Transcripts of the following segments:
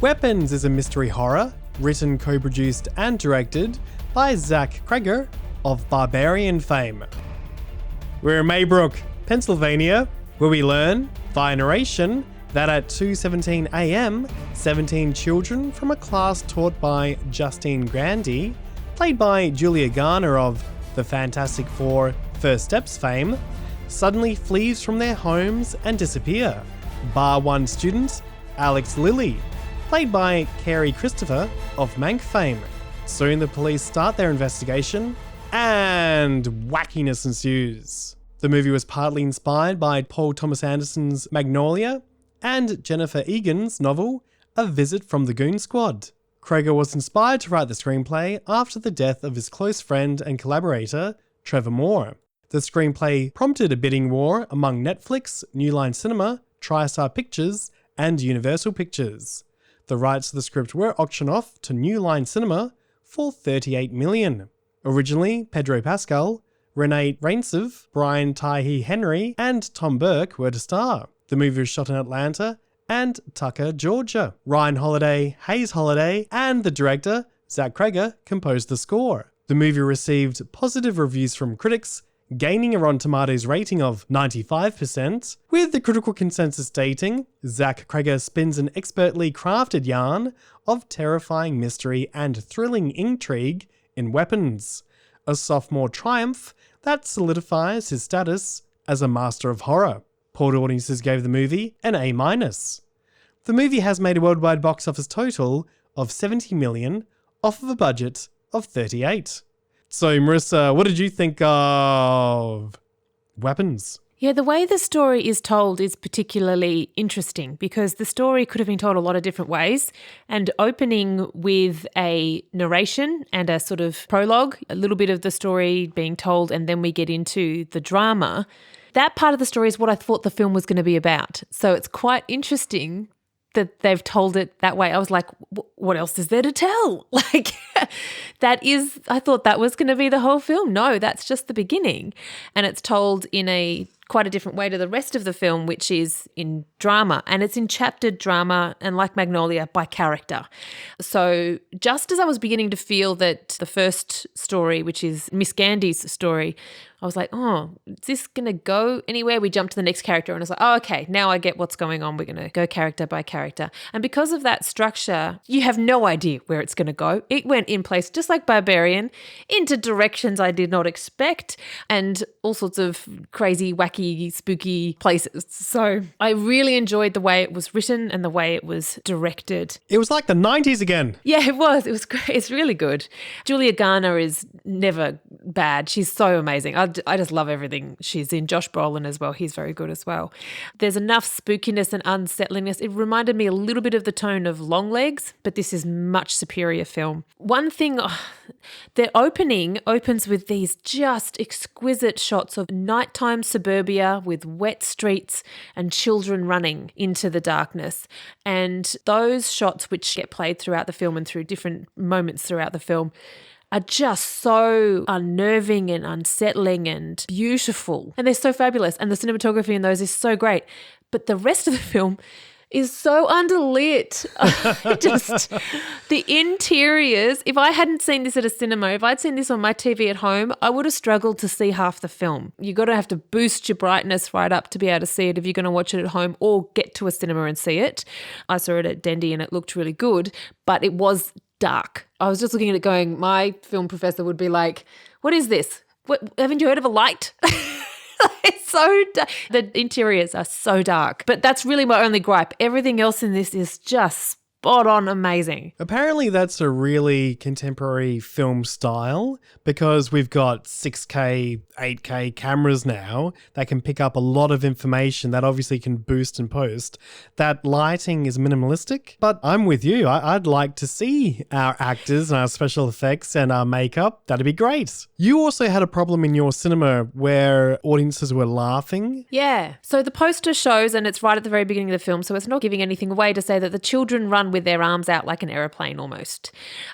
Weapons is a mystery horror, written, co-produced and directed by Zach Cregger of Barbarian fame. We're in Maybrook, Pennsylvania, where we learn, via narration, that at 2:17 a.m, 17 children from a class taught by Justine Grandy, played by Julia Garner of the Fantastic Four First Steps fame, suddenly flees from their homes and disappear, bar one student, Alex Lilly, played by Carey Christopher of Mank fame. Soon the police start their investigation, and wackiness ensues. The movie was partly inspired by Paul Thomas Anderson's Magnolia and Jennifer Egan's novel A Visit from the Goon Squad. Cregger was inspired to write the screenplay after the death of his close friend and collaborator, Trevor Moore. The screenplay prompted a bidding war among Netflix, New Line Cinema, TriStar Pictures, and Universal Pictures. The rights to the script were auctioned off to New Line Cinema for $38 million. Originally, Pedro Pascal, Renee Rainsov, Brian Tyree Henry, and Tom Burke were to star. The movie was shot in Atlanta and Tucker, Georgia. Ryan Holiday, Hayes Holiday, and the director, Zach Cregger, composed the score. The movie received positive reviews from critics, gaining a Rotten Tomatoes rating of 95%, with the critical consensus stating, Zach Cregger spins an expertly crafted yarn of terrifying mystery and thrilling intrigue in Weapons, a sophomore triumph that solidifies his status as a master of horror. Polled audiences gave the movie an A-. The movie has made a worldwide box office total of $70 million off of a budget of $38. So, Marissa, what did you think of Weapons? Yeah, the way the story is told is particularly interesting because the story could have been told a lot of different ways, and opening with a narration and a sort of prologue, a little bit of the story being told, and then we get into the drama. That part of the story is what I thought the film was going to be about. So it's quite interesting that they've told it that way. I was like, what else is there to tell? Like, I thought that was going to be the whole film. No, that's just the beginning. And it's told in quite a different way to the rest of the film, which is in drama. And it's in chaptered drama and, like Magnolia, by character. So just as I was beginning to feel that the first story, which is Miss Gandy's story, I was like, oh, is this going to go anywhere? We jumped to the next character and it's like, oh, okay, now I get what's going on. We're going to go character by character. And because of that structure, you have no idea where it's going to go. It went in place, just like Barbarian, into directions I did not expect and all sorts of crazy, wacky, spooky places. So I really enjoyed the way it was written and the way it was directed. It was like the 90s again. Yeah, it was. It was great. It's really good. Julia Garner is never bad. She's so amazing. I just love everything she's in. Josh Brolin as well. He's very good as well. There's enough spookiness and unsettlingness. It reminded me a little bit of the tone of Longlegs, but this is much superior film. One thing, the opening opens with these just exquisite shots of nighttime suburbia with wet streets and children running into the darkness. And those shots, which get played throughout the film and through different moments throughout the film, are just so unnerving and unsettling and beautiful. And they're so fabulous. And the cinematography in those is so great. But the rest of the film is so underlit. The interiors, if I hadn't seen this at a cinema, if I'd seen this on my TV at home, I would have struggled to see half the film. You've got to have to boost your brightness right up to be able to see it if you're going to watch it at home or get to a cinema and see it. I saw it at Dendy and it looked really good, but it was dark. I was just looking at it going, my film professor would be like, what is this? What, haven't you heard of a light? It's so dark. The interiors are so dark. But that's really my only gripe. Everything else in this is just spot on amazing. Apparently that's a really contemporary film style because we've got 6K, 8K cameras now that can pick up a lot of information that obviously can boost and post. That lighting is minimalistic, but I'm with you. I'd like to see our actors and our special effects and our makeup. That'd be great. You also had a problem in your cinema where audiences were laughing. Yeah. So the poster shows, and it's right at the very beginning of the film, so it's not giving anything away to say that the children run with their arms out like an aeroplane almost.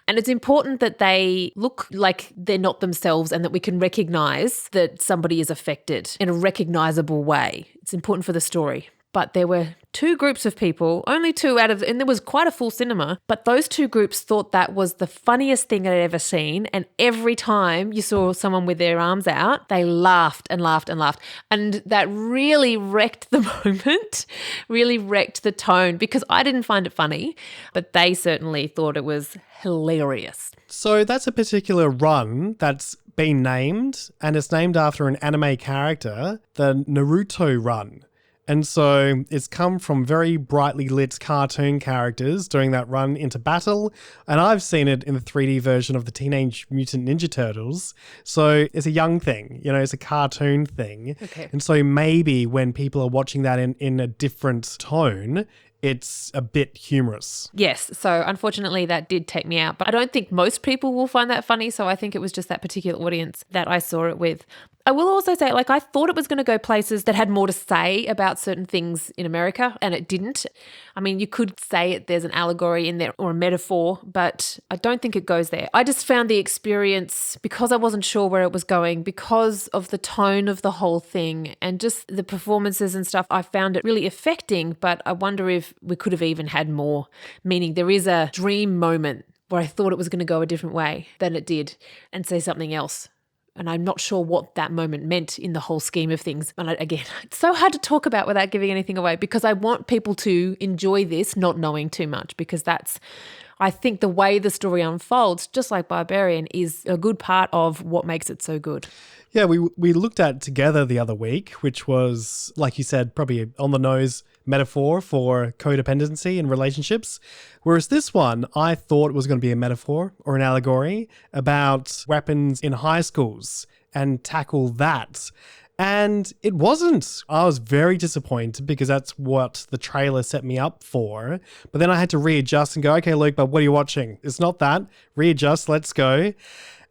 And it's important that they look like they're not themselves and that we can recognise that somebody is affected in a recognisable way. It's important for the story. But there were two groups of people, only two out of, and there was quite a full cinema, but those two groups thought that was the funniest thing I'd ever seen. And every time you saw someone with their arms out, they laughed and laughed and laughed. And that really wrecked the moment, really wrecked the tone, because I didn't find it funny, but they certainly thought it was hilarious. So that's a particular run that's been named, and it's named after an anime character, the Naruto run. And so it's come from very brightly lit cartoon characters doing that run into battle. And I've seen it in the 3D version of the Teenage Mutant Ninja Turtles. So it's a young thing, it's a cartoon thing. Okay. And so maybe when people are watching that in a different tone, it's a bit humorous. Yes. So unfortunately that did take me out, but I don't think most people will find that funny. So I think it was just that particular audience that I saw it with. I will also say, I thought it was going to go places that had more to say about certain things in America, and it didn't. I mean, you could say there's an allegory in there or a metaphor, but I don't think it goes there. I just found the experience, because I wasn't sure where it was going, because of the tone of the whole thing and just the performances and stuff, I found it really affecting, but I wonder if we could have even had more, meaning there is a dream moment where I thought it was going to go a different way than it did and say something else. And I'm not sure what that moment meant in the whole scheme of things. And again, it's so hard to talk about without giving anything away, because I want people to enjoy this not knowing too much, because that's, I think, the way the story unfolds, just like Barbarian, is a good part of what makes it so good. Yeah, we looked at Together the other week, which was, like you said, probably on the nose metaphor for codependency in relationships. Whereas this one, I thought it was going to be a metaphor or an allegory about weapons in high schools and tackle that. And it wasn't. I was very disappointed, because that's what the trailer set me up for. But then I had to readjust and go, okay, Luke, but what are you watching? It's not that. Readjust, let's go.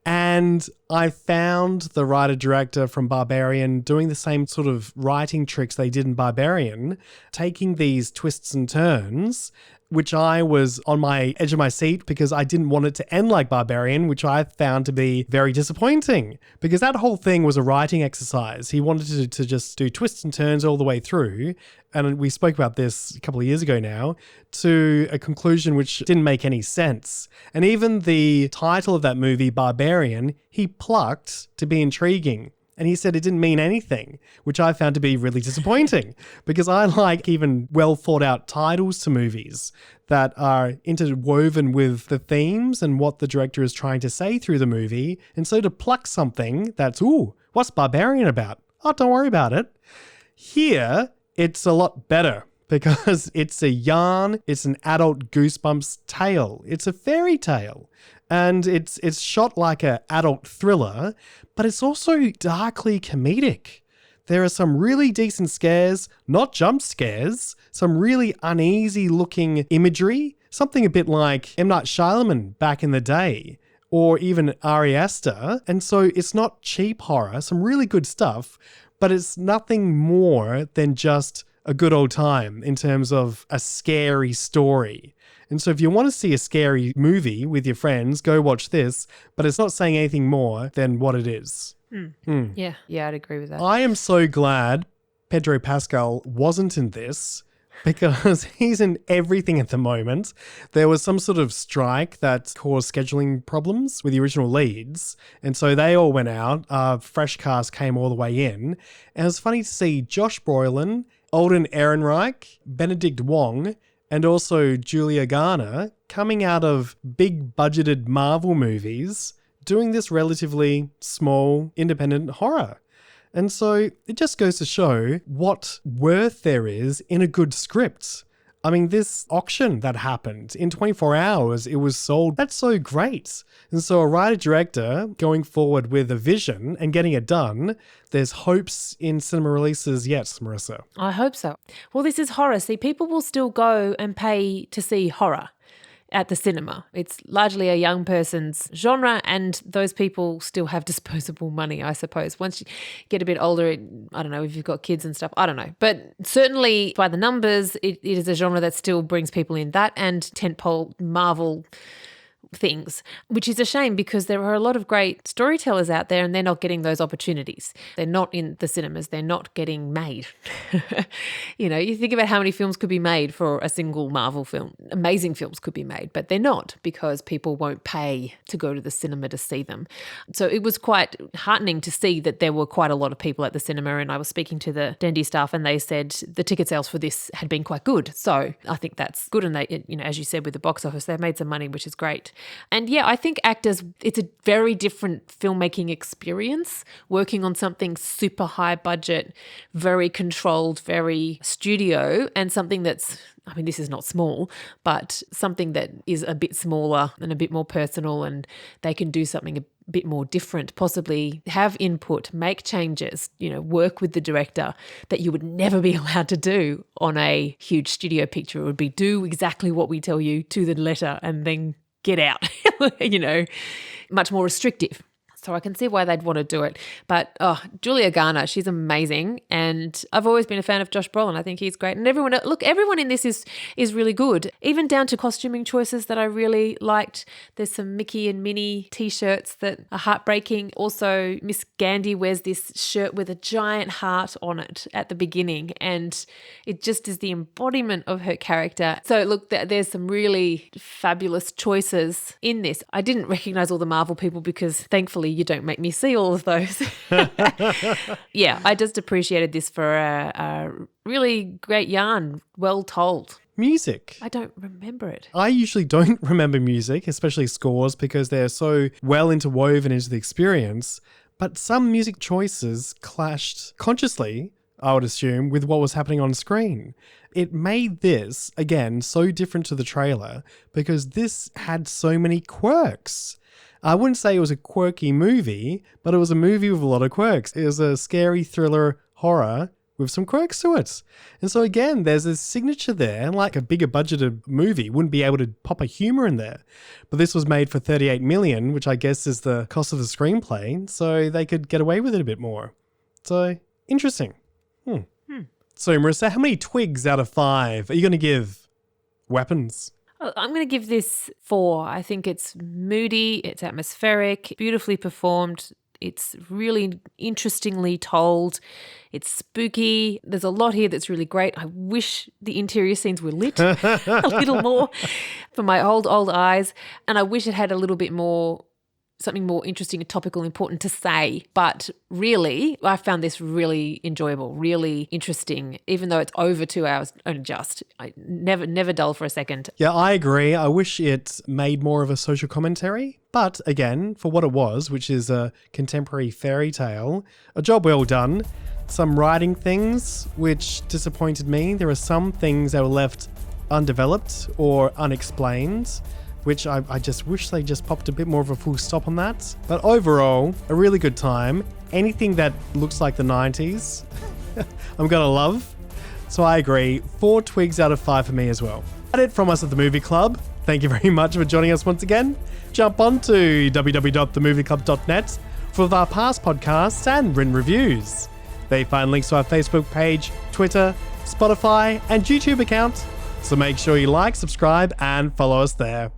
And I found the writer-director from Barbarian doing the same sort of writing tricks they did in Barbarian, taking these twists and turns, which I was on my edge of my seat because I didn't want it to end like Barbarian, which I found to be very disappointing, because that whole thing was a writing exercise. He wanted to just do twists and turns all the way through, and we spoke about this a couple of years ago now, to a conclusion which didn't make any sense. And even the title of that movie, Barbarian, he plucked to be intriguing. And he said it didn't mean anything, which I found to be really disappointing, because I like even well thought out titles to movies that are interwoven with the themes and what the director is trying to say through the movie. And so to pluck something that's, ooh, what's Barbarian about? Oh, don't worry about it. Here, it's a lot better, because it's a yarn, it's an adult Goosebumps tale. It's a fairy tale. And it's shot like an adult thriller, but it's also darkly comedic. There are some really decent scares, not jump scares, some really uneasy looking imagery, something a bit like M. Night Shyamalan back in the day, or even Ari Aster. And so it's not cheap horror, some really good stuff, but it's nothing more than just a good old time in terms of a scary story. And so if you want to see a scary movie with your friends, go watch this, but it's not saying anything more than what it is. Yeah, I'd agree with that. I am so glad Pedro Pascal wasn't in this, because he's in everything at the moment. There was some sort of strike that caused scheduling problems with the original leads, and so they all went out. Fresh cast came all the way in, and it was funny to see Josh Brolin, Alden Ehrenreich, Benedict Wong, and also Julia Garner coming out of big budgeted Marvel movies doing this relatively small independent horror. And so it just goes to show what worth there is in a good script. I mean, this auction that happened, in 24 hours, it was sold. That's so great. And so a writer-director going forward with a vision and getting it done, there's hopes in cinema releases yet, Marisa. I hope so. Well, this is horror. See, people will still go and pay to see horror at the cinema. It's largely a young person's genre, and those people still have disposable money, I suppose. Once you get a bit older, I don't know if you've got kids and stuff, I don't know. But certainly by the numbers, it is a genre that still brings people in. That and tentpole Marvel things, which is a shame because there are a lot of great storytellers out there and they're not getting those opportunities. They're not in the cinemas. They're not getting made. You think about how many films could be made for a single Marvel film. Amazing films could be made, but they're not because people won't pay to go to the cinema to see them. So it was quite heartening to see that there were quite a lot of people at the cinema, and I was speaking to the Dendy staff and they said the ticket sales for this had been quite good. So I think that's good. And they, as you said, with the box office, they've made some money, which is great. And yeah, I think actors, it's a very different filmmaking experience working on something super high budget, very controlled, very studio, and something that's, this is not small, but something that is a bit smaller and a bit more personal, and they can do something a bit more different, possibly have input, make changes, work with the director that you would never be allowed to do on a huge studio picture. It would be do exactly what we tell you to the letter and then get out, much more restrictive. So I can see why they'd want to do it. But Julia Garner, she's amazing. And I've always been a fan of Josh Brolin. I think he's great. And everyone in this is really good, even down to costuming choices that I really liked. There's some Mickey and Minnie T-shirts that are heartbreaking. Also, Miss Gandhi wears this shirt with a giant heart on it at the beginning. And it just is the embodiment of her character. So look, there's some really fabulous choices in this. I didn't recognize all the Marvel people because thankfully you don't make me see all of those. Yeah, I just appreciated this for a really great yarn, well told. Music. I don't remember it. I usually don't remember music, especially scores, because they're so well interwoven into the experience. But some music choices clashed consciously, I would assume, with what was happening on screen. It made this, again, so different to the trailer because this had so many quirks. I wouldn't say it was a quirky movie, but it was a movie with a lot of quirks. It was a scary thriller horror with some quirks to it. And so again, there's a signature there, and like a bigger budgeted movie wouldn't be able to pop a humor in there. But this was made for $38 million, which I guess is the cost of the screenplay, so they could get away with it a bit more. So, interesting. So Marisa, how many twigs out of 5 are you going to give Weapons? I'm going to give this 4. I think it's moody, it's atmospheric, beautifully performed. It's really interestingly told. It's spooky. There's a lot here that's really great. I wish the interior scenes were lit a little more for my old eyes. And I wish it had a little bit more, something more interesting, topical, important to say. But really, I found this really enjoyable, really interesting, even though it's over 2 hours only just. I never dull for a second. Yeah, I agree. I wish it made more of a social commentary. But again, for what it was, which is a contemporary fairy tale, a job well done. Some writing things which disappointed me. There are some things that were left undeveloped or unexplained, which I just wish they just popped a bit more of a full stop on that. But overall, a really good time. Anything that looks like the 90s, I'm going to love. So I agree, 4 twigs out of 5 for me as well. That's it from us at The Movie Club. Thank you very much for joining us once again. Jump on to www.themovieclub.net for our past podcasts and written reviews. They find links to our Facebook page, Twitter, Spotify, and YouTube account. So make sure you like, subscribe, and follow us there.